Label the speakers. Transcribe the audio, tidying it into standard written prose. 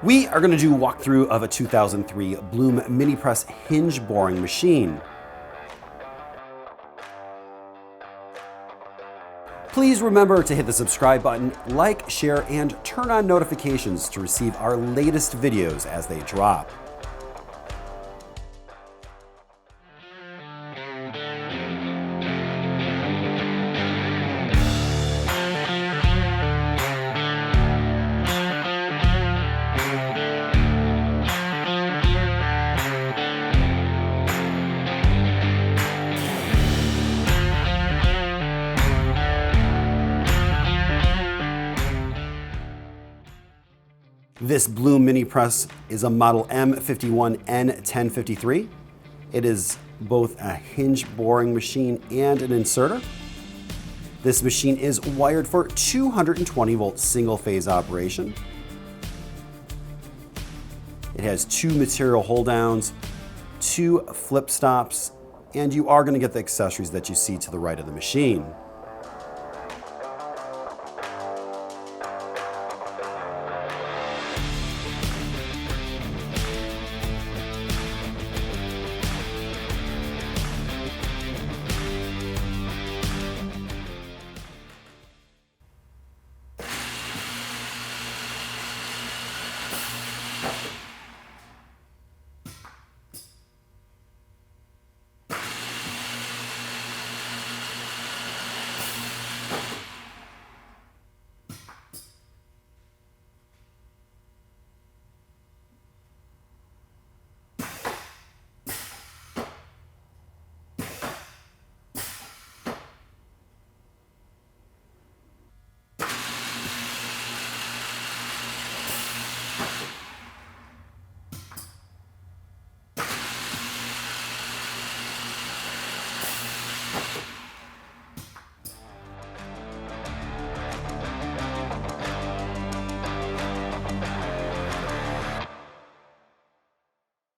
Speaker 1: We are going to do a walkthrough of a 2003 Blum MiniPress hinge boring machine. Please remember to hit the subscribe button, like, share, and turn on notifications to receive our latest videos as they drop. This Blum MiniPress is a model M51N1053. It is both a hinge boring machine and an inserter. This machine is wired for 220 volt single phase operation. It has 2 material hold downs, 2 flip stops, and you are going to get the accessories that you see to the right of the machine.